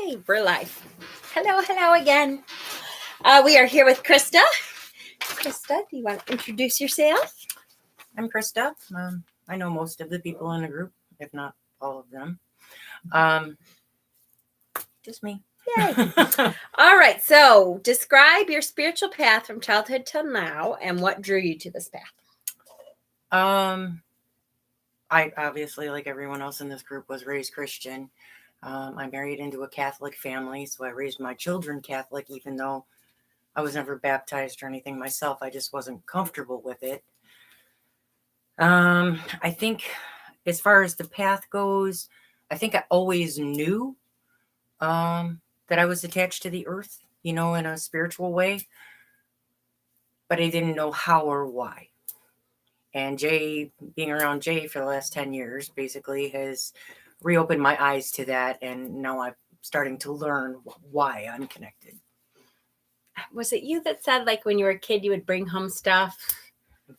Okay, we're live. Hello again. We are here with Crista. Crista, do you want to introduce yourself? I'm Crista. I know most of the people in the group, if not all of them. Just me. Yay. All right, so describe your spiritual path from childhood till now and what drew you to this path. I obviously, like everyone else in this group, was raised Christian. I married into a Catholic family, so I raised my children Catholic, even though I was never baptized or anything myself. I just wasn't comfortable with it. I think as far as the path goes, I think I always knew that I was attached to the earth, in a spiritual way, but I didn't know how or why. And Jay, being around Jay for the last 10 years, basically has reopened my eyes to that. And now I'm starting to learn why I'm connected. Was it you that said, like, when you were a kid, you would bring home stuff?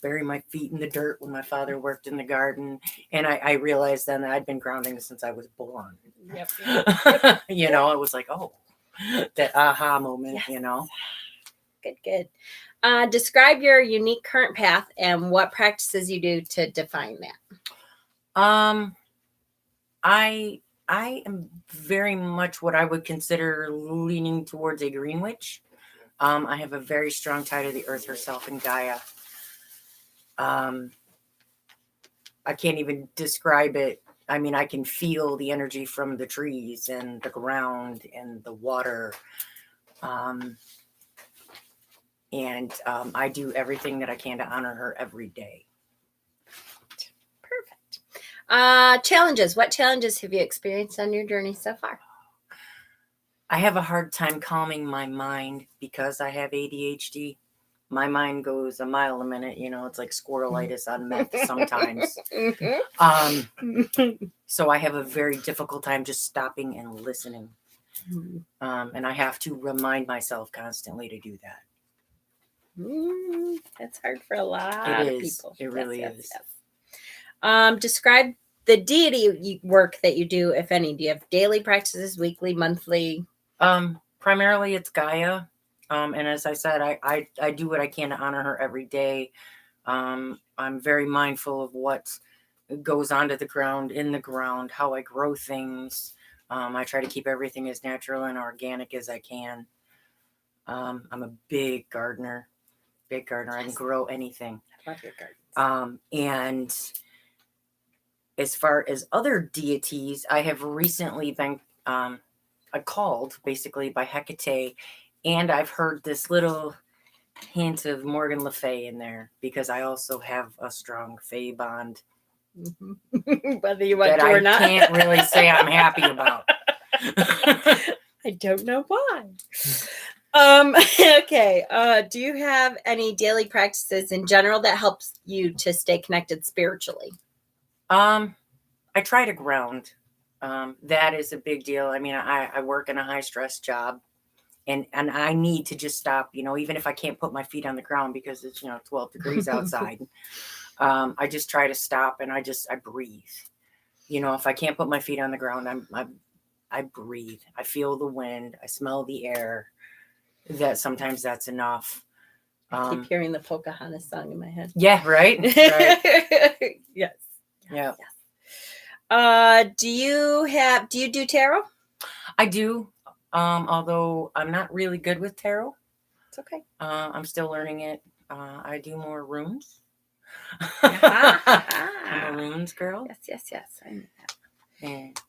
Bury my feet in the dirt when my father worked in the garden. And I realized then that I'd been grounding since I was born. Yep. It was like, oh, that aha moment, Yes. Good. Describe your unique current path and what practices you do to define that. I am very much what I would consider leaning towards a green witch. I have a very strong tie to the earth herself and Gaia. I can't even describe it. I mean, I can feel the energy from the trees and the ground and the water. And I do everything that I can to honor her every day. Perfect. Challenges. What challenges have you experienced on your journey so far? I have a hard time calming my mind because I have ADHD. My mind goes a mile a minute. It's like squirrelitis on meth sometimes. So I have a very difficult time just stopping and listening. And I have to remind myself constantly to do that. That's hard for a lot of people. It really is. Yes. Describe the deity work that you do, if any. Do you have daily practices, weekly, monthly? Primarily it's Gaia. And as I said, I do what I can to honor her every day. I'm very mindful of what goes onto the ground, in the ground, how I grow things. I try to keep everything as natural and organic as I can. I'm a big gardener. I can grow anything. I love your gardens. And as far as other deities, I have recently been called basically by Hecate, and I've heard this little hint of Morgan Le Fay in there because I also have a strong Fay bond. Whether you want to or not. I can't really say I'm happy about. I don't know why. Okay. Do you have any daily practices in general that helps you to stay connected spiritually? I try to ground. That is a big deal. I mean, I work in a high stress job and I need to just stop, even if I can't put my feet on the ground because it's, 12 degrees outside. I just try to stop and I breathe. If I can't put my feet on the ground, I breathe. I feel the wind. I smell the air. Sometimes that's enough. I keep hearing the Pocahontas song in my head. Yeah, right? Yes. Yeah. Do you do tarot? I do. Although I'm not really good with tarot. It's okay. I'm still learning it. I do more runes. I'm a runes girl. Yes. I know that. And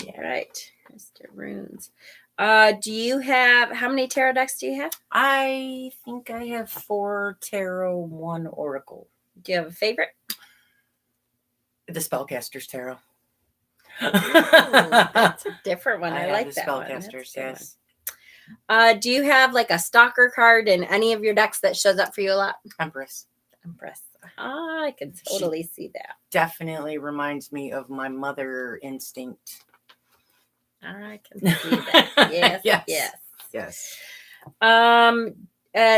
yeah, right. Mr. Runes. Do you have, how many tarot decks do you have? I think I have 4 tarot, 1 oracle. Do you have a favorite? The Spellcaster's Tarot. Ooh, that's a different one. I like that one. Spellcasters, yes. Do you have like a stalker card in any of your decks that shows up for you a lot? Empress. I can totally see that. Definitely reminds me of my mother instinct. I can see that. Yes.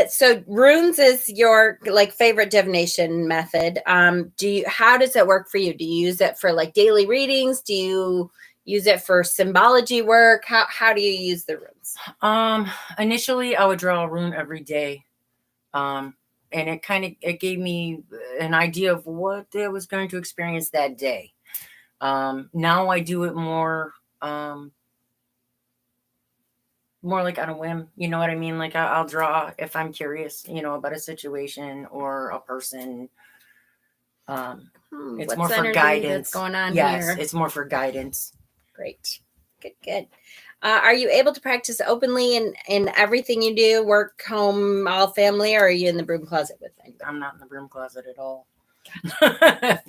So runes is your favorite divination method. How does it work for you? Do you use it for daily readings? Do you use it for symbology work? How do you use the runes? Initially I would draw a rune every day. And it gave me an idea of what I was going to experience that day. Now I do it more like on a whim, you know what I mean? Like I'll draw if I'm curious, about a situation or a person. It's What's more the for energy guidance. that's going on yes, here? it's more for guidance. Great. Good. Are you able to practice openly in everything you do, work, home, all family, or are you in the broom closet with anybody? I'm not in the broom closet at all.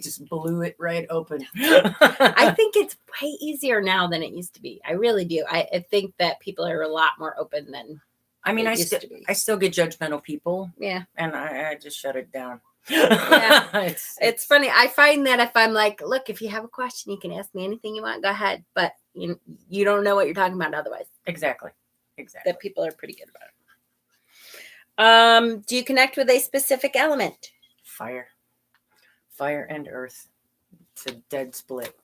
Just blew it right open. I think it's way easier now than it used to be. I really do. I think that people are a lot more open than I used to be. I still get judgmental people. Yeah. And I just shut it down. Yeah. It's funny. I find that if I'm like, look, if you have a question, you can ask me anything you want. Go ahead. But you don't know what you're talking about otherwise. Exactly. That people are pretty good about it. Do you connect with a specific element? Fire and earth. It's a dead split.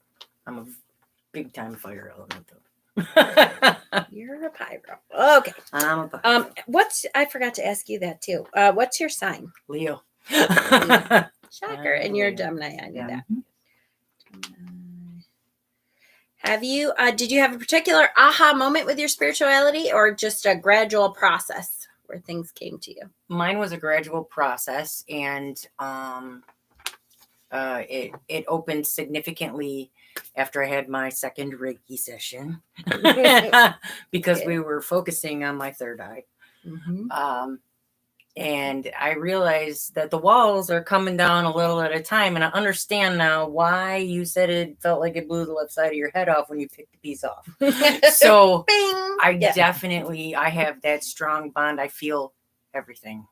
I'm a big time fire element though. You're a pyro. Okay. I'm a pyro. I forgot to ask you that too. What's your sign? Leo. Shocker. And you're a Gemini. I knew that. Have you, did you have a particular aha moment with your spirituality or just a gradual process where things came to you? Mine was a gradual process, and it opened significantly after I had my second Reiki session because we were focusing on my third eye. Mm-hmm. And I realized that the walls are coming down a little at a time. And I understand now why you said it felt like it blew the left side of your head off when you picked the piece off. So definitely, I have that strong bond. I feel everything,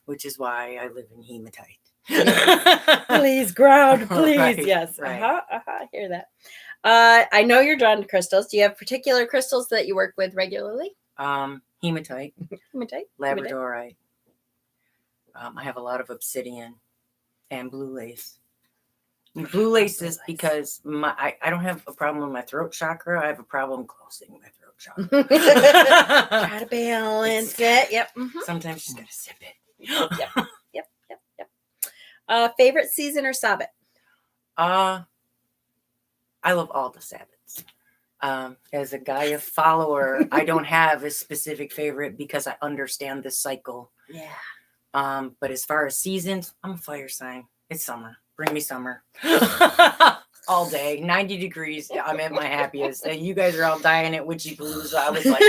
which is why I live in hematite. Please, ground, please. Right, yes. right. I hear that. I know you're drawn to crystals. Do you have particular crystals that you work with regularly? Hematite. Hematite. Labradorite. I have a lot of obsidian and blue lace. Blue lace is because I don't have a problem with my throat chakra. I have a problem closing my throat chakra. Try to balance it. Yep. Mm-hmm. Sometimes you just gotta sip it. Yep. Favorite season or Sabbath? I love all the Sabbaths. As a Gaia follower, I don't have a specific favorite because I understand the cycle. Yeah. But as far as seasons, I'm a fire sign. It's summer. Bring me summer. All day. 90 degrees. I'm at my happiest. You guys are all dying at Witchy Palooza. I was like,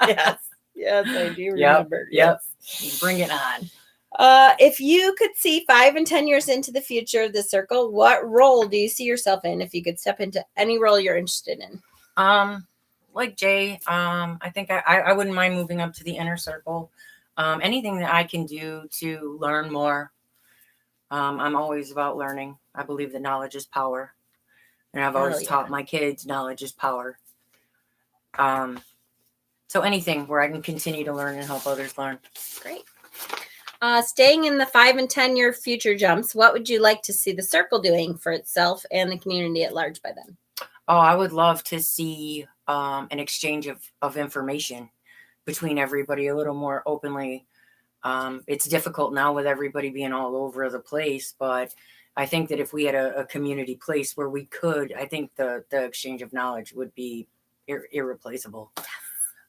yes, I do remember. Yep. Bring it on. If you could see 5 and 10 years into the future of the circle, what role do you see yourself in if you could step into any role you're interested in? Like Jay, I think I wouldn't mind moving up to the inner circle. Anything that I can do to learn more. I'm always about learning. I believe that knowledge is power. And I've always taught my kids knowledge is power. So anything where I can continue to learn and help others learn. Great. Staying in the 5 and 10 year future jumps, what would you like to see the circle doing for itself and the community at large by then? Oh, I would love to see an exchange of information between everybody a little more openly. It's difficult now with everybody being all over the place, but I think that if we had a community place where we could, I think the exchange of knowledge would be irreplaceable.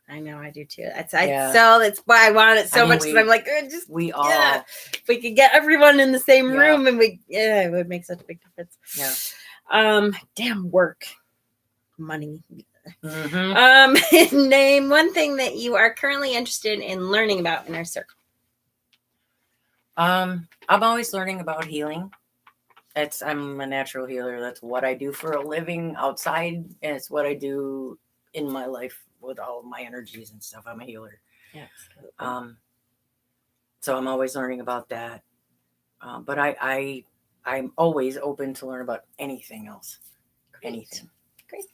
I know, I do too. That's why I want it so much. Because I'm like, if we could get everyone in the same room, and it would make such a big difference. Yeah. Damn work, money. Mm-hmm. Name one thing that you are currently interested in learning about in our circle. I'm always learning about healing. I'm a natural healer. That's what I do for a living outside, and it's what I do in my life with all of my energies and stuff. I'm a healer. Absolutely. So I'm always learning about that. But I'm always open to learn about anything else. Anything.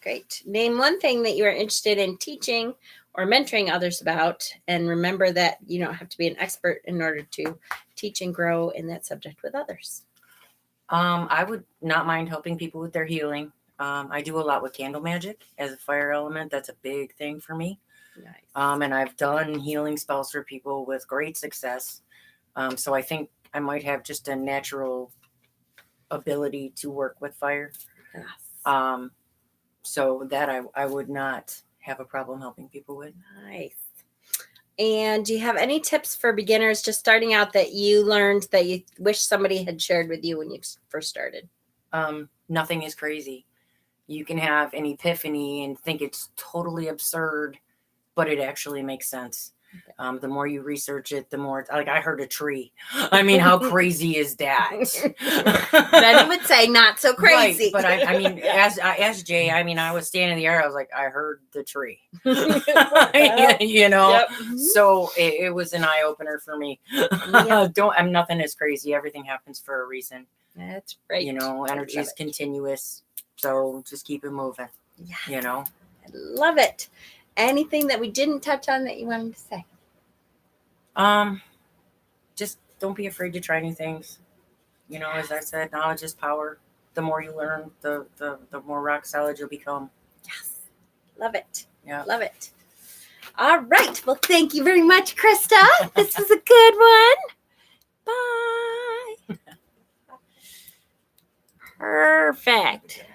Great. Name one thing that you are interested in teaching or mentoring others about, and remember that you don't have to be an expert in order to teach and grow in that subject with others. I would not mind helping people with their healing. I do a lot with candle magic as a fire element. That's a big thing for me. Nice. And I've done healing spells for people with great success. So I think I might have just a natural ability to work with fire. Yes. So that I would not have a problem helping people with. Nice. And do you have any tips for beginners just starting out that you learned that you wish somebody had shared with you when you first started? Nothing is crazy. You can have an epiphany and think it's totally absurd, but it actually makes sense. Okay. The more you research it, the more like I heard a tree. I mean, how crazy is that? Then would say not so crazy. Right, but I mean, as Jay, I mean, I was standing in the air. I was like, I heard the tree. You know, yep. So it was an eye opener for me. Yep. Nothing is crazy. Everything happens for a reason. That's right. You know, energy is continuous. So just keep it moving. Yeah. You know, I love it. Anything that we didn't touch on that you wanted to say? Just don't be afraid to try new things. You know, as I said, knowledge is power. The more you learn, the more rock solid you'll become. Yes. Love it. Yeah. Love it. All right. Well, thank you very much, Crista. This was a good one. Bye. Perfect.